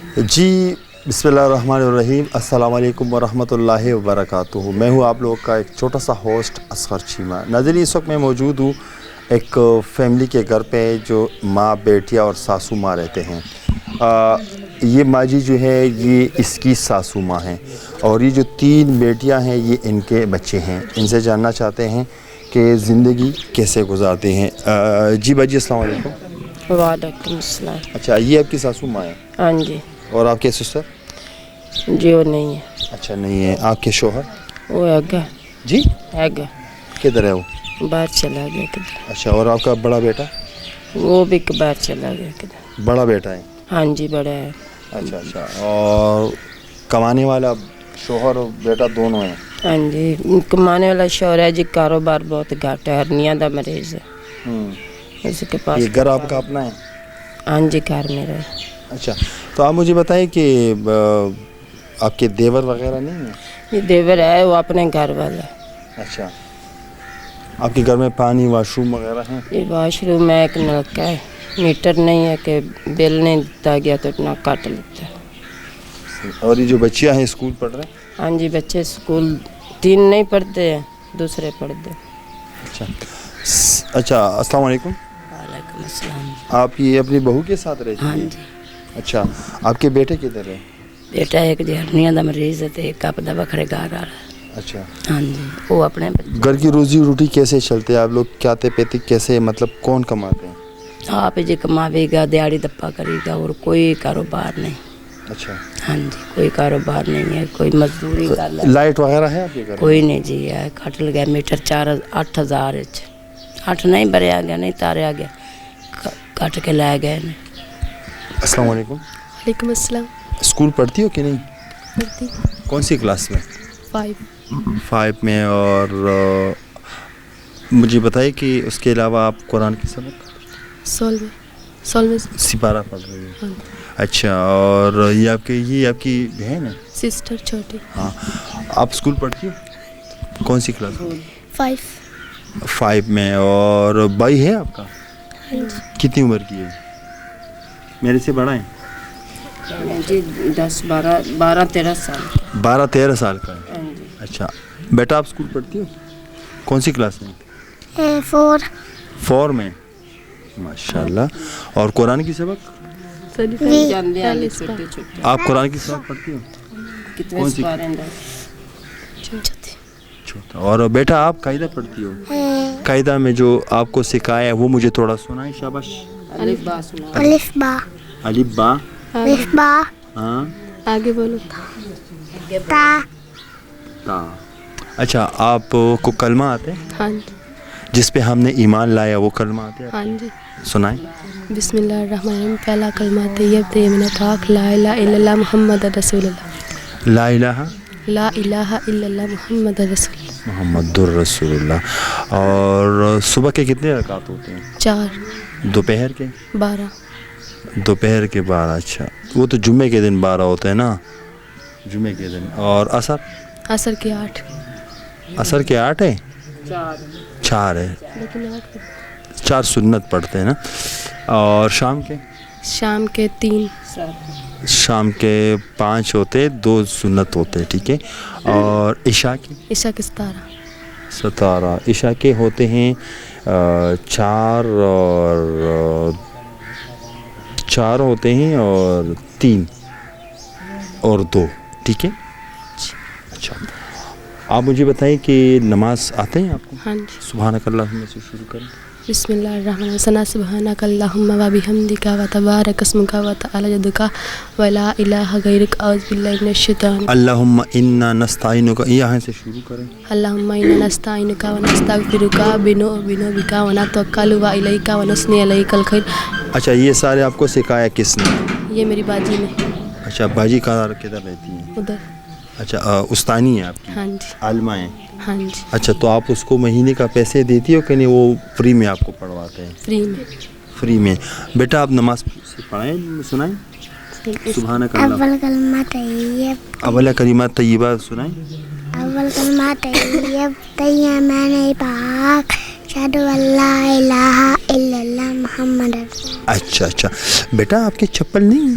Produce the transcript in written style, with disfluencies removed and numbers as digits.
جی بسم اللہ الرحمن الرحیم، السلام علیکم ورحمۃ اللہ وبرکاتہ۔ میں ہوں آپ لوگوں کا ایک چھوٹا سا ہوسٹ اصغر چیمہ۔ ناظرین، اس وقت میں موجود ہوں ایک فیملی کے گھر پہ جو ماں، بیٹیا اور ساسو ماں رہتے ہیں۔ یہ ماں جی جو ہے یہ اس کی ساسو ماں ہیں، اور یہ جو 3 بیٹیاں ہیں یہ ان کے بچے ہیں۔ ان سے جاننا چاہتے ہیں کہ زندگی کیسے گزارتے ہیں۔ جی باجی السلام علیکم۔ وعلیکم السلام۔ اچھا، یہ آپ کی ساسو ماں ہیں؟ ہاں جی۔ اور آپ کے سسٹر؟ جی وہ نہیں ہے۔ اچھا نہیں ہے۔ آپ کے شوہر؟ وہ ہے گا۔ جی ہے گا، کدھر ہے وہ؟ باہر چلا گیا کدھر۔ اچھا، اور آپ کا بڑا بیٹا؟ وہ بھی باہر چلا گیا کدھر۔ بڑا بیٹا ہے؟ ہاں جی بڑا ہے۔ اچھا، اور کمانے والا شوہر اور بیٹا دونوں ہیں؟ ہاں جی، کمانے والا شوہر ہے جی، کاروبار بہت گھٹ ہے، ہرنیہ دا مریض ہے۔ اس کے پاس یہ گھر آپ کا اپنا ہے؟ ہاں جی گھر میرا ہے۔ اچھا، تو آپ مجھے بتائیں کہ آپ کے دیور وغیرہ نہیں ہیں؟ یہ دیور ہے، وہ اپنے گھر والا ہے۔ اچھا، آپ کے گھر میں پانی، واش روم وغیرہ ہیں؟ یہ واش روم میں ایک نلکا ہے، میٹر نہیں ہے کہ بل نہیں دیتا گیا تو اتنا کٹ لیتا ہے۔ اور یہ جو بچیاں ہیں اسکول پڑھ رہے ہیں؟ ہاں جی، بچے اسکول 3 نہیں پڑھتے ہیں، دوسرے پڑھتے ہیں۔ اچھا، السلام علیکم۔ وعلیکم السلام۔ آپ یہ اپنی بہو کے ساتھ رہتی ہیں؟ ہاں جی۔ اچھا، آپ کے بیٹے کدھر ہیں؟ بیٹا ایک ہرنیہ دا مریض ہے تے ایک اپنا بکھرے گھر والا ہے۔ اچھا، ہاں جی، وہ اپنے گھر کی روزی روٹی کیسے چلتے ہیں آپ لوگ؟ کھاتے پیتے کیسے، مطلب کون کماتے ہیں؟ آپ جی کماوے گا، دیہڑی دپا کرے گا، اور کوئی کاروبار نہیں۔ اچھا، ہاں جی، کوئی کاروبار نہیں ہے، کوئی مزدوری کر لے۔ لائٹ وغیرہ ہے آپ کے گھر؟ کوئی نہیں جی، ہے کٹ لگا میٹر 8,000 8 نہیں بھریا گیا، نہیں تاریا گیا، کٹ کے لے گئے۔ السلام علیکم۔ وعلیکم السلام۔ اسکول پڑھتی ہو کہ نہیں؟ پڑھتی۔ کون سی کلاس میں؟ 5 میں۔ اور مجھے بتائیے کہ اس کے علاوہ آپ قرآن کی سبق؟ سول میں سپارہ پڑھ رہی ہیں؟ ہاں۔ اچھا، اور یہ آپ کی بہن ہے؟ سسٹر چھوٹی۔ ہاں، آپ اسکول پڑھتی ہو؟ کون سی کلاس میں؟ 5 میں۔ اور بھائی ہے آپ کا؟ کتنی عمر کی ہے؟ میرے سے بڑا ہے جی 12-13 سال۔ 12-13 سال کا ہے؟ اچھا، بیٹا آپ اسکول پڑھتی ہو؟ کون سی کلاس میں؟ 4 میں۔ ماشاء اللہ۔ اور قرآن کی سبق؟ آپ قرآن کی سبق پڑھتی ہو؟ کتنے سپارے ہیں؟ چھوٹا۔ اور بیٹا آپ قاعدہ پڑھتی ہو؟ قاعدہ میں جو آپ کو سکھایا ہے وہ مجھے تھوڑا سنائیں، شاباش۔ الف با سنا۔ الف با۔ ہاں، آگے بولو۔ تا۔ اچھا، آپ کو کلمہ آتے ہیں؟ ہاں جی۔ جس پہ ہم نے ایمان لایا وہ کلمہ آتے ہیں؟ ہاں جی۔ سنائیں۔ بسم اللہ الرحمن الرحیم۔ پہلا کلمہ طیب من پاک، لا الہ الا اللہ محمد رسول اللہ۔ لا الہ لا الہ الا اللہ محمد رسول اللہ۔ محمد الرسول اللہ۔ اور صبح کے کتنے رکعت ہوتے ہیں؟ 4۔ دوپہر کے؟ 12۔ دوپہر کے 12۔ اچھا، وہ تو جمعے کے دن 12 ہوتے ہیں نا، جمعے کے دن۔ اور عصر کے 8۔ عصر کے 8 ہے؟ 4 ہے، لیکن 4 سنت پڑھتے ہیں نا۔ اور شام کے 3۔ شام کے 5 ہوتے، 2 سنت ہوتے، ٹھیک ہے۔ اور عشاء کے 17۔ عشاء کے ہوتے ہیں 4 اور 4 ہوتے ہیں، اور 3 اور 2، ٹھیک ہے۔ اچھا، آپ مجھے بتائیں کہ نماز آتے ہیں آپ کو؟ ہاں جی۔ سبحانک اللہم سے شروع کریں۔ بسم اللہ الرحمن الرحیم۔ سبحانک اللہم و بحمدک و تبارک اسمک و تعالی جدک و لا الہ غیرک، اعوذ باللہ من الشیطان۔ اللہم انا نستعینک، یہاں سے شروع کریں۔ اللہم انا نستعینک و نستغفرک بنوبک و نتوکل و الیک و نثنی علیک الخیر۔ اچھا، یہ سارے آپ کو سکھایا کس نے؟ یہ میری باجی نے۔ اچھا، باجی کدھر رہتی ہیں؟ ادھر۔ اچھا، استانی ہے آپ کی؟ ہاں جی۔ عالمہ ہیں؟ ہاں جی۔ اچھا، تو آپ اس کو مہینے کا پیسے دیتی ہو کہ نہیں، وہ فری میں آپ کو پڑھواتے ہیں؟ فری میں۔ بیٹا آپ نماز سے پڑھائیں، سنائیں۔ سبحانک اللہ۔ اول کلمہ طیب۔ اول کلمہ طیبہ سنائیں۔ اول کلمہ طیب، طیبان پاک، اشہد ان لا الہ الا اللہ محمد رسول اللہ۔ اچھا، بیٹا آپ کے چپل نہیں ہیں؟